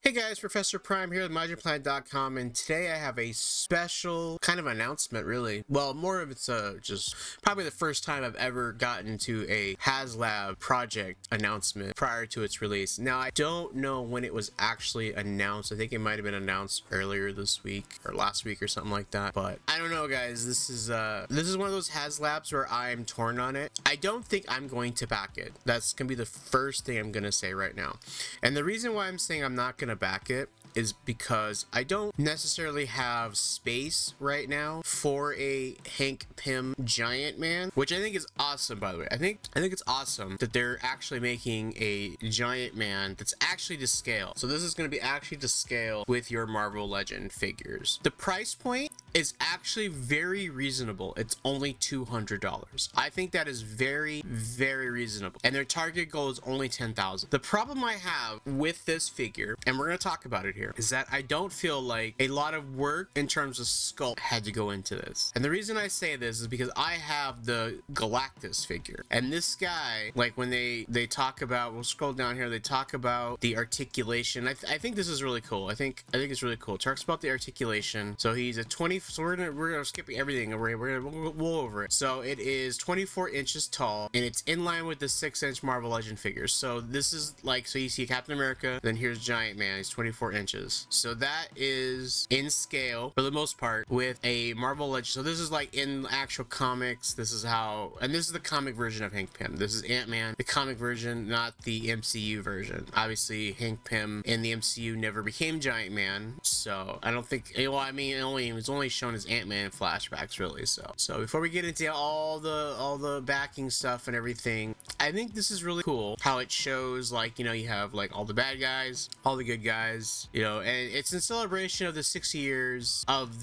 Hey guys, Professor Prime here with MyGenPlanet.com, and today I have a special kind of announcement, really. Well, more of it's just probably the first time I've ever gotten to a HasLab project announcement prior to its release. Now, I don't know when it was actually announced. I think it might have been announced earlier this week or last week or something like that. But I don't know, guys. This is one of those HasLabs where I'm torn on it. I don't think I'm going to back it. That's gonna be the first thing I'm gonna say right now. And the reason why I'm saying I'm not gonna back it is because I don't necessarily have space right now for a Hank Pym giant man, which I think is awesome, by the way. I think it's awesome that they're actually making a giant man that's actually to scale. So this is going to be actually to scale with your Marvel Legend figures. The price point is actually very reasonable. It's only $200. I think that is very, very reasonable. And their target goal is only 10,000. The problem I have with this figure, and we're going to talk about it here, is that I don't feel like a lot of work in terms of sculpt had to go into this. And the reason I say this is because I have the Galactus figure. And this guy, like when they talk about, we'll scroll down here, they talk about the articulation. I think this is really cool. I think it's really cool. It talks about the articulation. So he's a 20, so we're gonna skip everything. We'll over it. So it is 24 inches tall, and it's in line with the 6-inch Marvel Legend figures. So this is like, so you see Captain America, then here's Giant Man. He's 24 inches. So that is in scale for the most part with a Marvel Legend. So this is like in actual comics. This is how, and this is the comic version of Hank Pym. This is Ant-Man, the comic version, not the MCU version. Obviously, Hank Pym in the MCU never became Giant Man, so I don't think. Well, I mean, it was only shown as Ant-Man in flashbacks, really. So before we get into all the backing stuff and everything, I think this is really cool how it shows, like, you know, you have like all the bad guys, all the good guys, you know, and it's in celebration of the 60 years of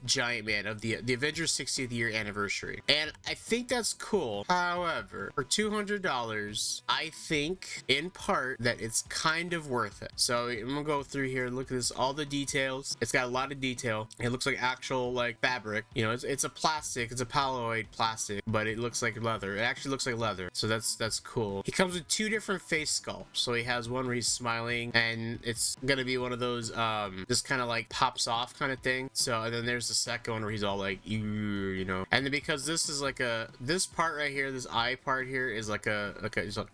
Giant Man, of the Avengers 60th year anniversary. And I think that's cool. However, for $200, I think in part that it's kind of worth it. So I'm gonna go through here and look at this, all the details. It's got a lot of detail. It looks like actual like fabric, you know, it's a plastic, it's a polywood plastic, but it looks like leather. It actually looks like leather, so that's cool. He comes with two different face sculpts. So he has one where he's smiling, and it's gonna be one of those just kind of like pops off kind of thing. So, and then there's the second one where he's all like, you know, and then because this is like this part right here, this eye part here is like a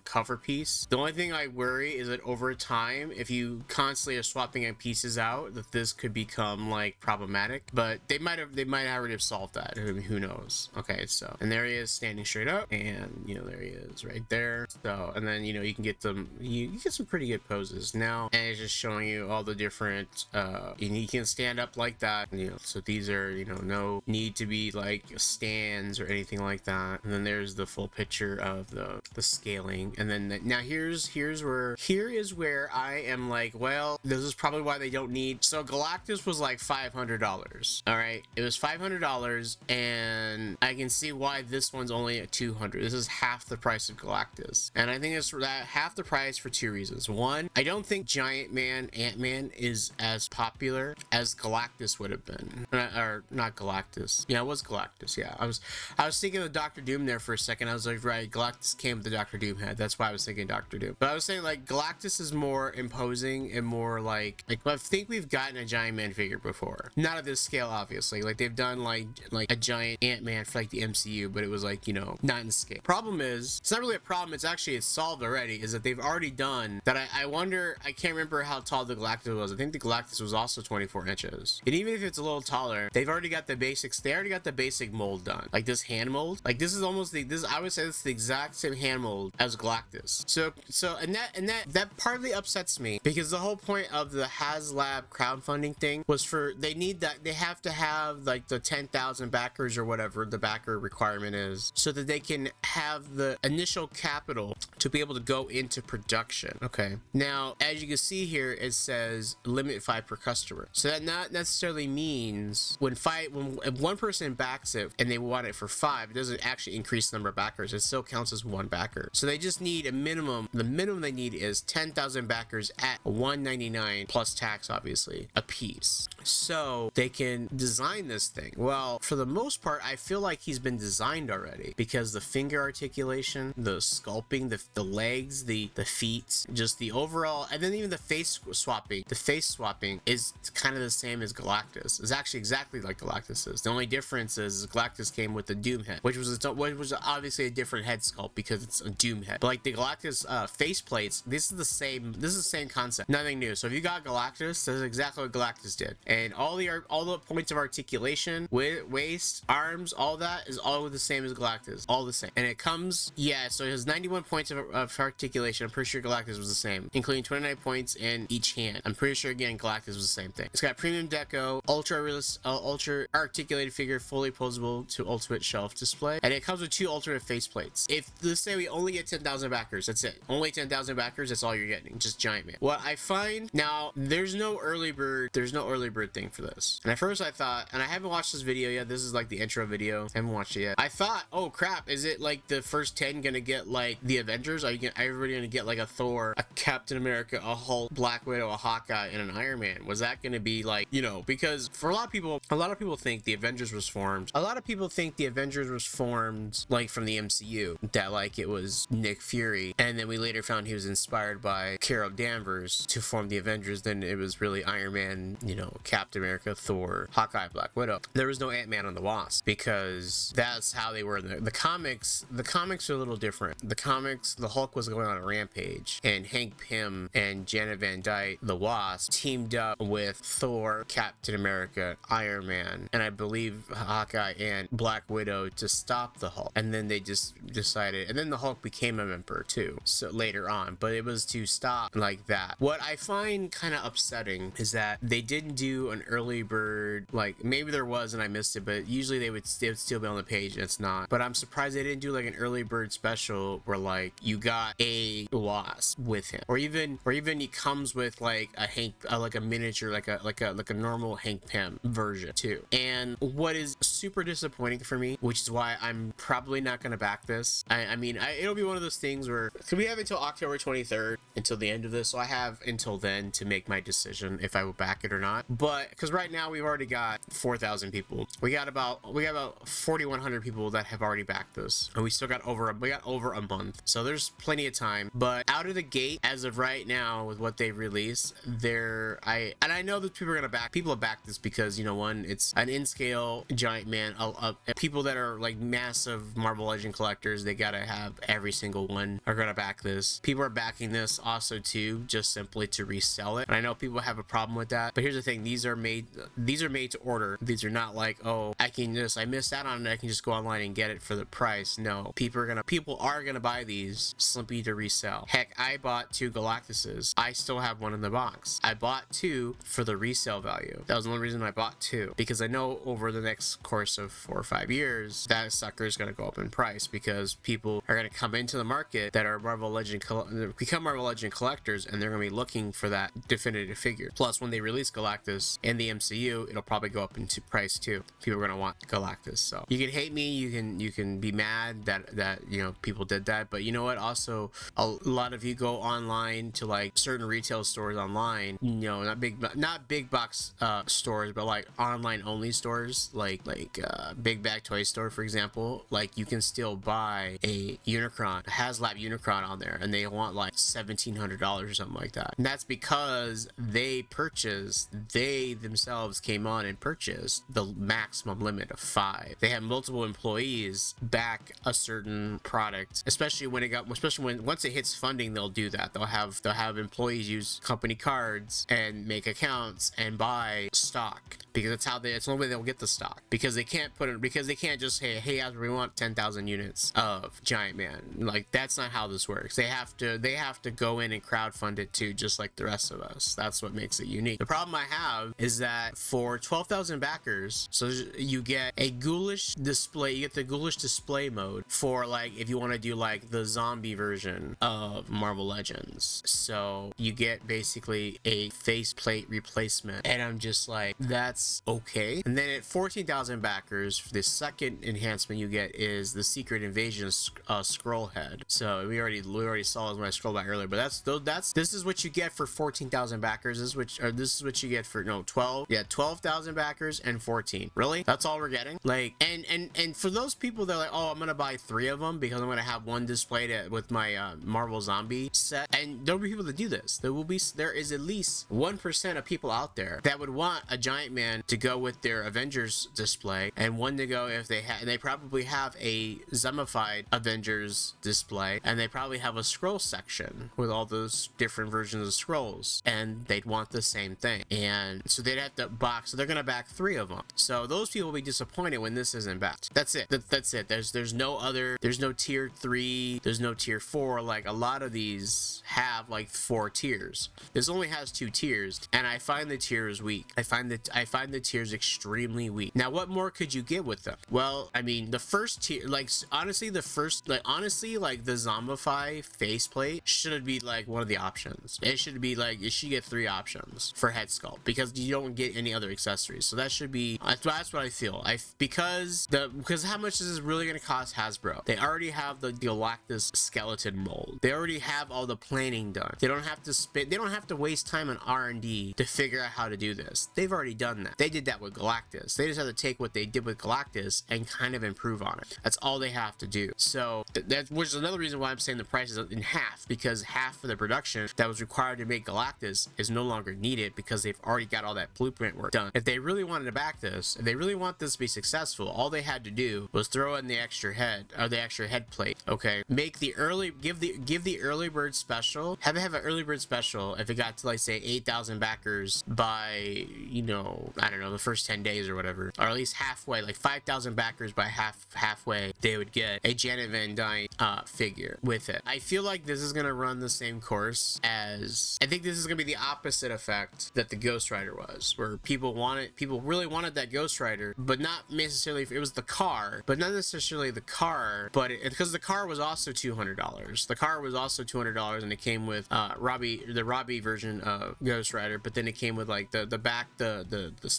cover piece. The only thing I worry is that over time, if you constantly are swapping pieces out, that this could become like problematic. But they might already have solved that. I mean, who knows? Okay, so, and there he is standing straight up, and you know, there he is right there. So, and then, you know, you can get them, you get some pretty good poses now, and it's just showing you all the different you can stand up like that, you know. So these are, you know, no need to be like stands or anything like that. And then there's the full picture of the scaling. And then now here is where I am like, well, this is probably why they don't need. So Galactus was like $500. All right, it was $500, and I can see why this one's only at $200. This is half the price of Galactus, and I think it's that half the price for two reasons. One, I don't think Giant Man, Ant-Man is as popular as Galactus would have been, or not Galactus. Yeah, it was Galactus. Yeah, I was thinking of Doctor Doom there for a second. I was like, right, Galactus came with the Doctor Doom head. That's why I was thinking Doctor Doom. But I was saying like Galactus is more imposing and more like I think we've gotten a Giant Man figure before. Not at this scale, obviously. Like they've done like a giant Ant-Man for like the MCU, but it was like, you know, not in scale. Problem is, it's not really a problem. It's solved already. Is that they've already done that. I wonder. I can't remember how tall the Galactus was. I think the Galactus was also 24 inches. And even if it's a little taller, they've already got the basics. They already got the basic mold done. Like this hand mold. Like this is almost I would say it's the exact same hand mold as Galactus. So and that partly upsets me, because the whole point of the HasLab crowdfunding thing was they have to have like the 10,000 backers or whatever the backer requirement is, so that they can have the initial capital to be able to go into production. Okay. Now, as you can see here, it says limit 5 per customer. So that not necessarily means if one person backs it and they want it for 5, it doesn't actually increase the number of backers. It still counts as one backer. So they just need a minimum. The minimum they need is 10,000 backers at $199 plus tax, obviously, a piece. So so they can design this thing. Well, for the most part, I feel like he's been designed already, because the finger articulation, the sculpting, the legs, the feet, just the overall, and then even the face swapping. The face swapping is kind of the same as Galactus. It's actually exactly like Galactus is. The only difference is Galactus came with the Doom head, which was obviously a different head sculpt because it's a Doom head. But like the Galactus face plates, this is the same concept. Nothing new. So if you got Galactus, this is exactly what Galactus did. And all the points of articulation, waist, arms, all that is all the same as Galactus. All the same. And it comes, yeah, so it has 91 points of articulation. I'm pretty sure Galactus was the same, including 29 points in each hand. I'm pretty sure, again, Galactus was the same thing. It's got premium deco, ultra articulated figure, fully posable to ultimate shelf display. And it comes with 2 alternate face plates. If, let's say we only get 10,000 backers, that's it. Only 10,000 backers, that's all you're getting. Just Giant Man. What I find, now, there's no early bird thing for this. And at first I thought, and I haven't watched this video yet, this is like the intro video, I haven't watched it yet. I thought, oh crap, is it like the first 10 gonna get like the Avengers? Are everybody gonna get like a Thor, a Captain America, a Hulk, Black Widow, a Hawkeye, and an Iron Man? Was that gonna be like, you know, because for a lot of people think the Avengers was formed. A lot of people think the Avengers was formed like from the MCU, that like it was Nick Fury, and then we later found he was inspired by Carol Danvers to form the Avengers. Then it was really Iron Man, you know, Captain America, Thor, Hawkeye, Black Widow. There was no Ant-Man and the Wasp, because that's how they were in the comics. The comics are a little different. The comics, the Hulk was going on a rampage, and Hank Pym and Janet Van Dyne, the Wasp, teamed up with Thor, Captain America, Iron Man, and I believe Hawkeye and Black Widow to stop the Hulk. And then they just decided, and then the Hulk became a member too, so later on, but it was to stop like that. What I find kind of upsetting is that they didn't do an early bird, like maybe there was and I missed it, but usually they would still be on the page, and it's not. But I'm surprised they didn't do like an early bird special where like you got a Wasp with him, or even he comes with like a Hank, like a miniature, like a normal Hank Pym version too. And what is super disappointing for me, which is why I'm probably not gonna back this. I mean, it'll be one of those things where, so we have until October 23rd, until the end of this, so I have until then to make my decision if I will back it or not. But because right now we've already got 4,000 people, we got about 4,100 people that have already backed this, and we still got over a month, so there's plenty of time. But out of the gate, as of right now, with what they released, I know that people have backed this because, you know, one, it's an in-scale Giant Man. People that are like massive Marvel Legend collectors, they gotta have every single one, are gonna back this. People are backing this also too, just simply to resell it. And I know people have a problem with that, but here's the thing: these are made to order. These are not like, oh, I missed out on it, I can just go online and get it for the price. No, people are gonna buy these simply to resell. Heck, I bought 2 Galactuses. I still have one in the box. I bought 2 for the resale value. That was the only reason I bought 2, because I know over the next course of 4 or 5 years that sucker is going to go up in price, because people are going to come into the market that are become Marvel Legend collectors, and they're going to be looking for that definitive figure. Plus, when they release Galactus in the MCU, it'll probably go up into price too. People are going to want Galactus. So you can hate me, you can be mad that you know people did that, but you know what? Also, a lot of you go online to like certain retail stores online, you know, not big box stores, but like online only stores, like Big Bag Toy Store, for example. Like, you can still buy a HasLab Unicron on there, and they want like $1,700 or something like that. And that's because they themselves came on and purchased the maximum limit of 5. They have multiple employees back a certain product, especially when once it hits funding, they'll do that. They'll have employees use company cards and make accounts and buy stock, because it's the only way they'll get the stock, because they can't just say, hey, we want 10,000 units of Giant Man. Like, that's not how this works. They have to go in and crowdfund it too, just like the rest of us. That's what makes it unique. The problem I have is that for 12,000 backers, so you get a ghoulish display. You get the ghoulish display mode for, like, if you want to do like the zombie version of Marvel Legends. So you get basically a faceplate replacement, and I'm just like, that's okay. And then at 14,000 backers, the second enhancement you get is the Secret Invasion scroll head. So we already saw it when I scrolled back earlier, but this is what you get for 14,000 backers. This is what you get for 12. Yeah, 12,000 backers and 14. Really? That's all we're getting? Like, and for those people that are like, oh, I'm gonna buy 3 of them because I'm gonna have one displayed with my Marvel Zombie set. And there'll be people that do this. There is at least 1% of people out there that would want a Giant Man to go with their Avengers display, and one to go if they probably have a zombified Avengers display, and they probably have a scroll section with all those different versions of scrolls, and they'd want the same thing. And so they'd have to box, so they're gonna back 3 of them. So those people will be disappointed when this isn't backed. That's it. That's it. There's no tier 3, there's no tier 4. Like, a lot of these have like 4 tiers. This only has 2 tiers, and I find the tiers weak. I find the tiers extremely weak. Now, what more could you get with them? Well, I mean, the first tier, like, honestly, the Zombify faceplate should be like one of the options. It should be like, it should get 3 options for head sculpt, because you don't get any other accessories. So that should be, that's what I feel. Because how much is this really going to cost Hasbro? They already have the Galactus skeleton mold. They already have all the planning done. They don't have to waste time on R&D to figure out how to do this. They've already done that. They did that with Galactus. They just have to take what they did with Galactus and kind of improve on it. That's all they have to do. So which is another reason why I'm saying the price is in half, because half of the production that was required to make Galactus is no longer needed because they've already got all that blueprint work done. If they really wanted to back this, if they really want this to be successful, all they had to do was throw in the extra head, or the extra head plate. Okay, make the give the early bird special. Have an early bird special if it got to, like, say 8,000 backers by, I don't know, the first 10 days or whatever, or at least halfway, like 5,000 backers by halfway, they would get a Janet Van Dyne figure with it. I feel like this is gonna run the same course as, I think this is gonna be the opposite effect that the Ghost Rider was, where people really wanted that Ghost Rider, but not necessarily, it was the car, but not necessarily the car, but because the car was also $200. The car was also $200, and it came with the Robbie version of Ghost Rider, but then it came with like the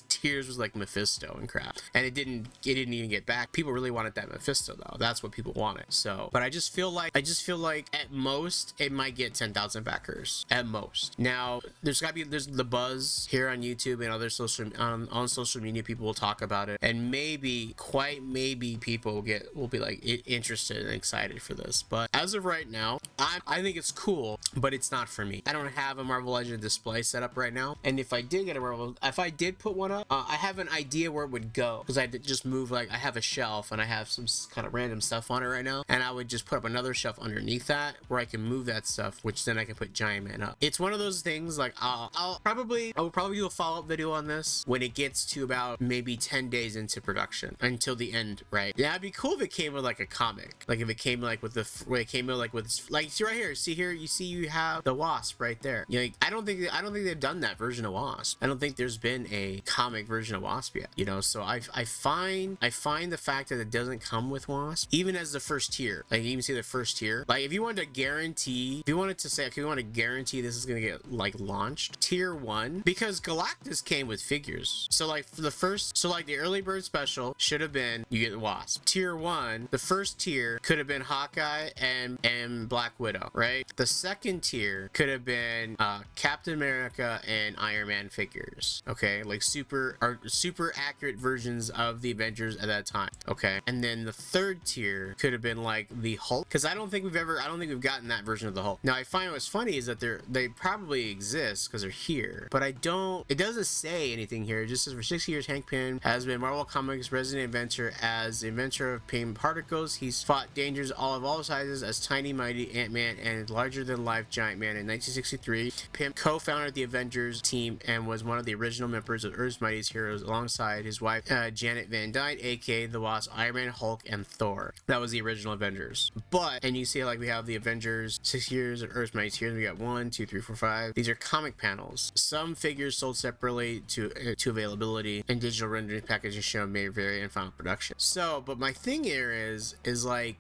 tiers was like Mephisto and crap, and it didn't even get back. People really wanted that Mephisto though. That's what people wanted. So, but I just feel like at most it might get 10,000 backers at most. Now there's the buzz here on YouTube and other on social media. People will talk about it, and maybe people will be like interested and excited for this. But as of right now, I think it's cool, but it's not for me. I don't have a Marvel Legend display set up right now, and if I did put one up, I have an idea where it would go, because I just move, like, I have a shelf and I have some kind of random stuff on it right now, and I would just put up another shelf underneath that where I can move that stuff, which then I can put Giant Man up. It's one of those things, like, I will probably do a follow-up video on this when it gets to about maybe 10 days into production, until the end, right? Yeah, it'd be cool if it came with like a comic, like if it came like with see right here, you have the Wasp right there. I don't think they've done that version of Wasp. I don't think there's been a comic version of Wasp yet, so I find the fact that it doesn't come with Wasp, even as the first tier, like, you even see the first tier, like, if you wanted to guarantee this is gonna get like launched, tier 1, because Galactus came with figures, so like for the early bird special should have been, you get the Wasp. Tier 1, the first tier could have been Hawkeye and Black Widow, right? The second tier could have been Captain America and Iron Man figures, okay, like super accurate versions of the Avengers at that time, okay? And then the third tier could have been like the Hulk, because I don't think we've gotten that version of the Hulk. Now, I find what's funny is that they probably exist because they're here, but it doesn't say anything here. It just says, for 6 years, Hank Pym has been Marvel Comics resident inventor. As the inventor of Pym particles, he's fought dangers of all sizes as Tiny Mighty Ant-Man and larger-than-life Giant Man. In 1963, Pym co-founded the Avengers team and was one of the original members of Earth's Mightiest Heroes alongside his wife, Janet Van Dyne, aka the Wasp, Iron Man, Hulk, and Thor. That was the original Avengers. And you see, like, we have the Avengers 6 years of Earth's Mightiest Heroes. We got 1, 2, 3, 4, 5. These are comic panels. Some figures sold separately to availability, and digital rendering packaging shown may vary in final production. So, but my thing here is why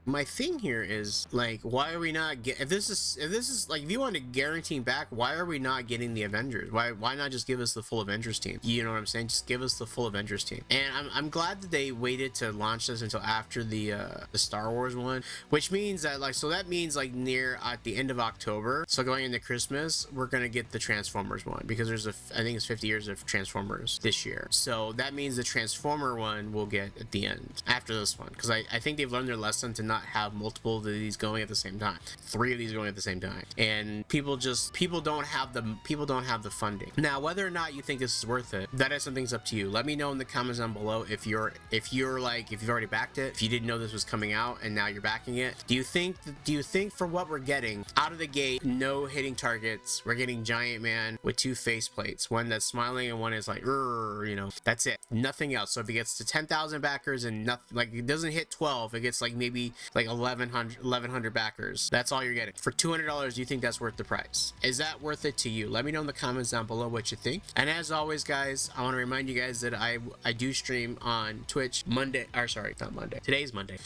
are we not if this is like, if you want to guarantee back, why are we not getting the Avengers? Why not just give us the full Avengers team? You know what I'm saying? Just give us the full Avengers team. And I'm glad that they waited to launch this until after the Star Wars one, which means that like, so that means like near at the end of October, so going into Christmas, we're gonna get the Transformers one, because there's I think it's 50 years of Transformers this year, so that means the Transformer one will get at the end after this one, because I think they've learned their lesson to not have multiple of these going at the same time, 3 of these going at the same time, and people don't have the funding. Now, whether or not you think this is worth it, that is something's up to you. Let me know in the comments down below if you've already backed it, if you didn't know this was coming out and now you're backing it. Do you think for what we're getting out of the gate, no hitting targets, we're getting Giant Man with 2 faceplates, one that's smiling and one is like, you know, that's it, nothing else. So if it gets to 10,000 backers and nothing, like it doesn't hit 12, it gets like maybe like 1100 backers, that's all you're getting for $200. Do you think that's worth the price? Is that worth it to you? Let me know in the comments down below what you think. And as always, guys, I want to remind you guys that I do stream on Twitch Monday, or sorry, not Monday, today's Monday.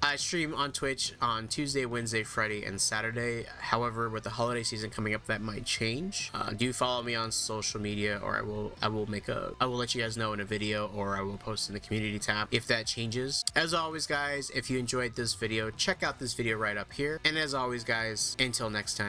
I stream on Twitch on Tuesday, Wednesday, Friday, and Saturday. However, with the holiday season coming up, that might change. Do follow me on social media, or I will let you guys know in a video, or I will post in the community tab if that changes. As always, guys, if you enjoyed this video, check out this video right up here. And as always, guys, until next time.